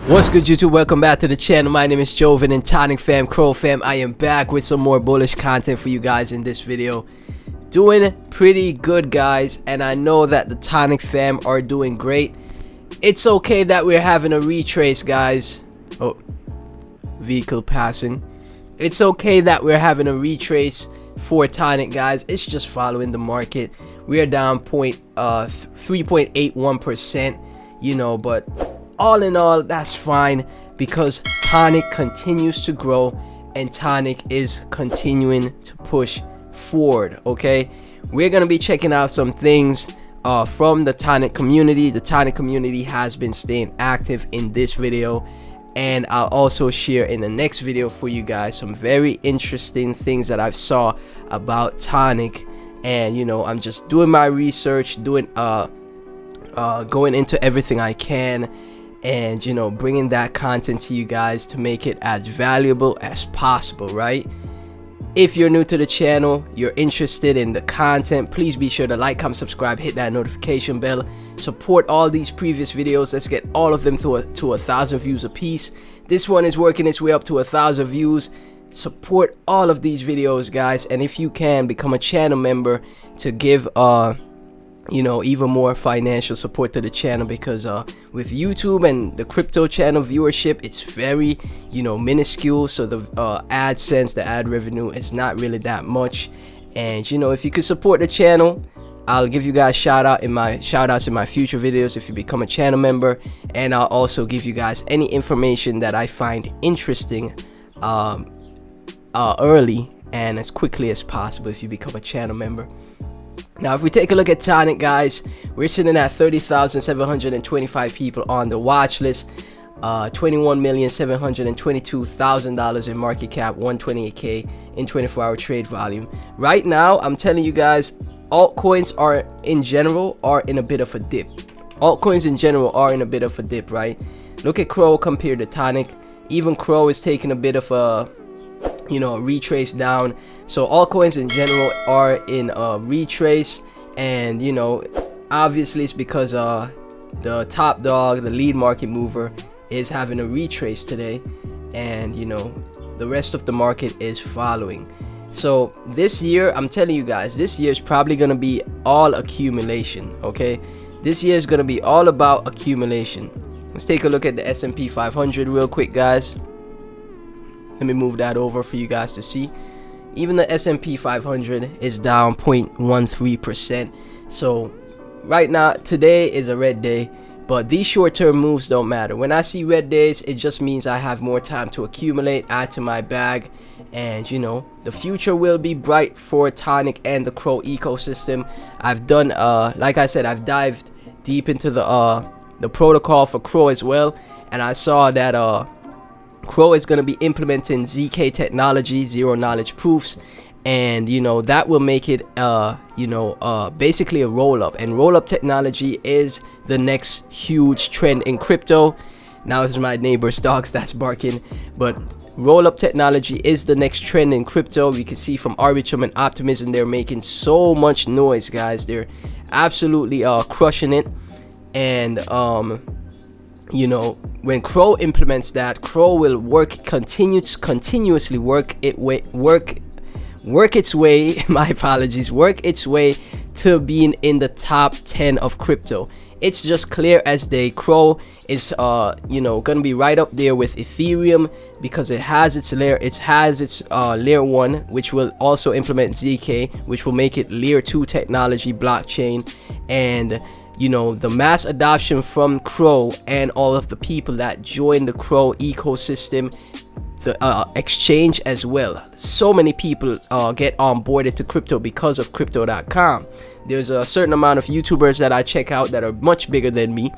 What's good, YouTube? Welcome back to the channel. My name is Joven and Tonic fam, Crow fam. I am back with some more bullish content for you guys in this video. Doing pretty good, guys, and I know that the Tonic fam are doing great. It's okay that we're having a retrace, guys. Oh, vehicle passing. It's okay that we're having a retrace for Tonic, guys. It's just following the market. We are down 3.81%, you know, but all in all, that's fine because Tonic continues to grow and Tonic is continuing to push forward. Okay, we're gonna be checking out some things from the Tonic community. The Tonic community has been staying active in this video, and I'll also share in the next video for you guys some very interesting things that I've saw about Tonic. And you know, I'm just doing my research, doing going into everything I can, and you know, bringing that content to you guys to make it as valuable as possible, right? If you're new to the channel, you're interested in the content, please be sure to like, comment, subscribe, hit that notification bell, support all these previous videos. Let's get all of them to 1,000 views a piece. This one is working its way up to 1,000 views. Support all of these videos, guys, and if you can, become a channel member to give you know, even more financial support to the channel, because with YouTube and the crypto channel viewership, it's very, you know, minuscule. So the AdSense, the ad revenue is not really that much. And you know, if you could support the channel, I'll give you guys shout outs in my future videos if you become a channel member, and I'll also give you guys any information that I find interesting early and as quickly as possible if you become a channel member. Now, if we take a look at Tonic, guys, we're sitting at 30,725 people on the watch list, $21,722,000 in market cap, 128K in 24-hour trade volume. Right now, I'm telling you guys, altcoins are in a bit of a dip. Altcoins in general are in a bit of a dip, right? Look at Crow compared to Tonic. Even Crow is taking a bit of a, you know, retrace down. So altcoins in general are in a retrace, and you know, obviously it's because the top dog, the lead market mover, is having a retrace today, and you know, the rest of the market is following. So this year, I'm telling you guys, this year is probably gonna be all accumulation. Okay, this year is gonna be all about accumulation. Let's take a look at the S&P 500 real quick, guys. Let me move that over for you guys to see. Even the S&P 500 is down 0.13%. So right now, today is a red day, but these short-term moves don't matter. When I see red days, it just means I have more time to accumulate, add to my bag, and you know, the future will be bright for Tonic and the Crow ecosystem. I've done like I said, I've dived deep into the protocol for Crow as well, and I saw that Crow is going to be implementing ZK technology, zero knowledge proofs, and you know, that will make it you know, basically a roll-up, and roll-up technology is the next huge trend in crypto. Now it's my neighbor's dogs that's barking, but roll-up technology is the next trend in crypto. We can see from Arbitrum and Optimism, they're making so much noise, guys. They're absolutely crushing it. And you know, when Crow implements that, Crow will continuously work its way my apologies, work its way to being in the top 10 of crypto. It's just clear as day. Crow is you know, gonna be right up there with Ethereum, because it has its layer, layer 1, which will also implement ZK, which will make it layer 2 technology blockchain. And you know, the mass adoption from Crow and all of the people that join the Crow ecosystem, the exchange as well. So many people get onboarded to crypto because of crypto.com. There's a certain amount of YouTubers that I check out that are much bigger than me,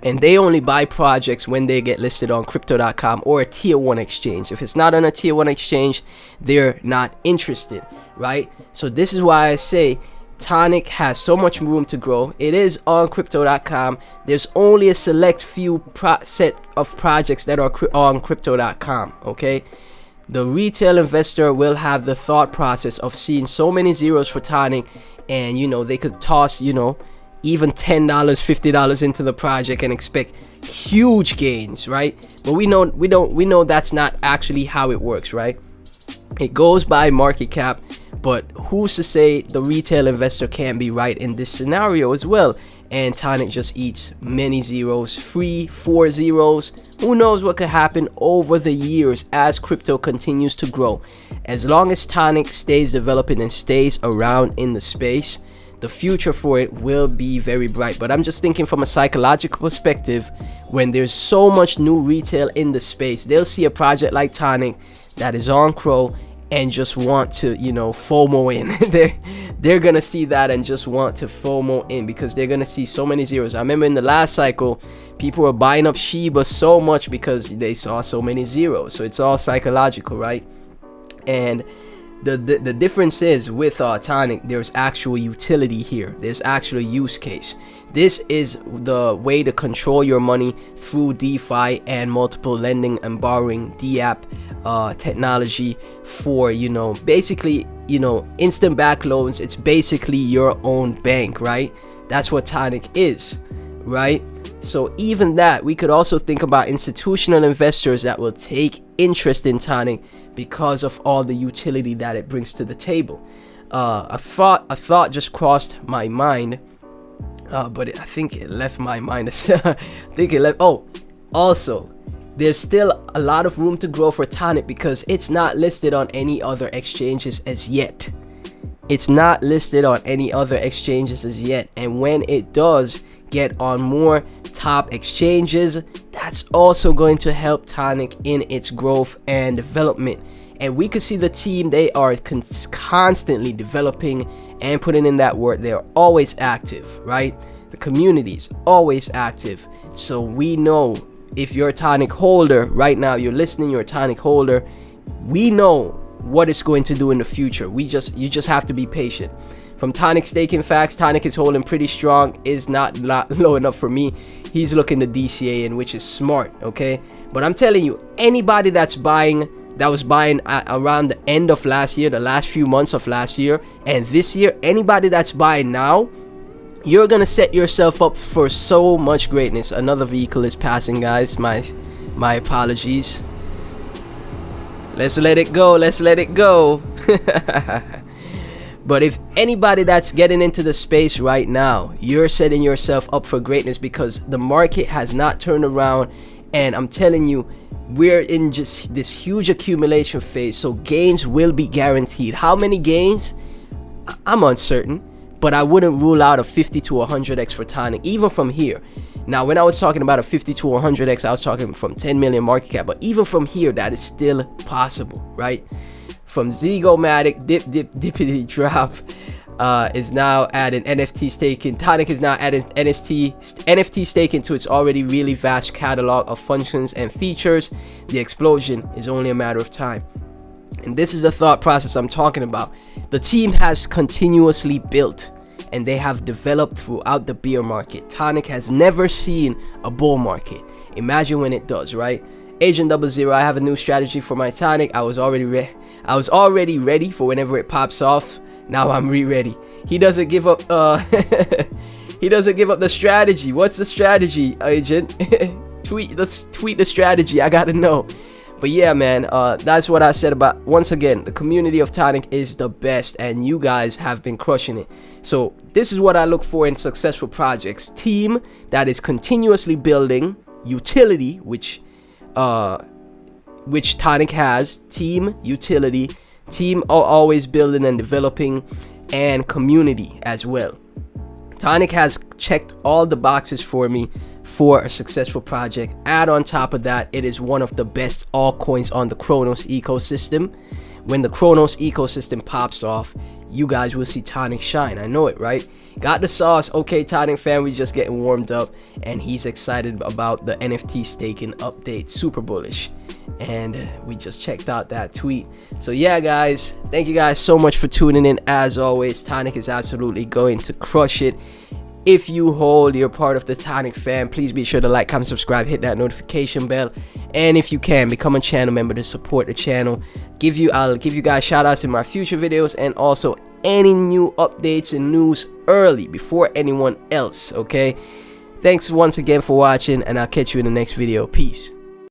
and they only buy projects when they get listed on crypto.com or a tier 1 exchange. If it's not on a tier 1 exchange, they're not interested, right? So this is why I say Tonic has so much room to grow. It is on crypto.com. There's only a select few set of projects that are on crypto.com. Okay, the retail investor will have the thought process of seeing so many zeros for Tonic, and you know, they could toss, you know, even $10, $50 into the project and expect huge gains, right? But we know that's not actually how it works, right? It goes by market cap, but who's to say the retail investor can't be right in this scenario as well? And Tonic just eats many zeros, 3, 4 zeros. Who knows what could happen over the years as crypto continues to grow. As long as Tonic stays developing and stays around in the space, the future for it will be very bright. But I'm just thinking from a psychological perspective, when there's so much new retail in the space, they'll see a project like Tonic that is on Crow and just want to, you know, FOMO in. they're gonna see that and just want to FOMO in because they're gonna see so many zeros. I remember in the last cycle, people were buying up Shiba so much because they saw so many zeros. So it's all psychological, right? And the difference is with Tonic, there's actual utility here. There's actual use case. This is the way to control your money through DeFi and multiple lending and borrowing DApp technology for, you know, basically, you know, instant back loans. It's basically your own bank, right? That's what Tonic is, right? So even that, we could also think about institutional investors that will take interest in Tonic because of all the utility that it brings to the table. A thought just crossed my mind, but I think it left my mind. I think it left. Oh, also, there's still a lot of room to grow for Tonic because it's not listed on any other exchanges as yet. It's not listed on any other exchanges as yet, and when it does get on more top exchanges, that's also going to help Tonic in its growth and development. And we could see the team, they are constantly developing and putting in that work. They're always active, right? The community is always active. So we know if you're a Tonic holder right now, you're listening, you're a Tonic holder, we know what it's going to do in the future. You just have to be patient. From Tonic staking facts, Tonic is holding pretty strong, is not low enough for me. He's looking the DCA in, which is smart, okay? But I'm telling you, anybody that was buying around the end of last year, the last few months of last year, and this year, anybody that's buying now, you're gonna set yourself up for so much greatness. Another vehicle is passing, guys. My apologies. Let's let it go. Let's let it go. But if anybody that's getting into the space right now, you're setting yourself up for greatness because the market has not turned around. And I'm telling you, we're in just this huge accumulation phase. So gains will be guaranteed. How many gains? I'm uncertain. But I wouldn't rule out a 50 to 100x for Tonic, even from here. Now, when I was talking about a 50 to 100x, I was talking from 10 million market cap. But even from here, that is still possible, right? From Zygomatic, dippity drop, is now adding NFT staking. Tonic is now adding NFT staking to its already really vast catalog of functions and features. The explosion is only a matter of time. And this is the thought process I'm talking about. The team has continuously built and they have developed throughout the bear market. Tonic has never seen a bull market. Imagine when it does, right? Agent 00, I have a new strategy for my Tonic. I was already ready for whenever it pops off. Now I'm ready. He doesn't give up he doesn't give up the strategy. What's the strategy, Agent? tweet the strategy. I gotta know. But yeah, man, that's what I said about, once again, the community of Tonic is the best and you guys have been crushing it. So this is what I look for in successful projects. Team that is continuously building, utility, which Tonic has, team, utility, team always building and developing, and community as well. Tonic has checked all the boxes for me for a successful project. Add on top of that, it is one of the best altcoins on the Chronos ecosystem. When the Chronos ecosystem pops off, you guys will see Tonic shine. I know it, right? Got the sauce. Okay, Tonic fan, we just getting warmed up, and he's excited about the NFT staking update. Super bullish. And we just checked out that tweet. So yeah, guys, thank you guys so much for tuning in. As always, Tonic is absolutely going to crush it. If you hold, you're part of the Tonic fam, please be sure to like, comment, subscribe, hit that notification bell, and if you can, become a channel member to support the channel. I'll give you guys shout outs in my future videos, and also any new updates and news early before anyone else. Okay, Thanks once again for watching, and I'll catch you in the next video. Peace.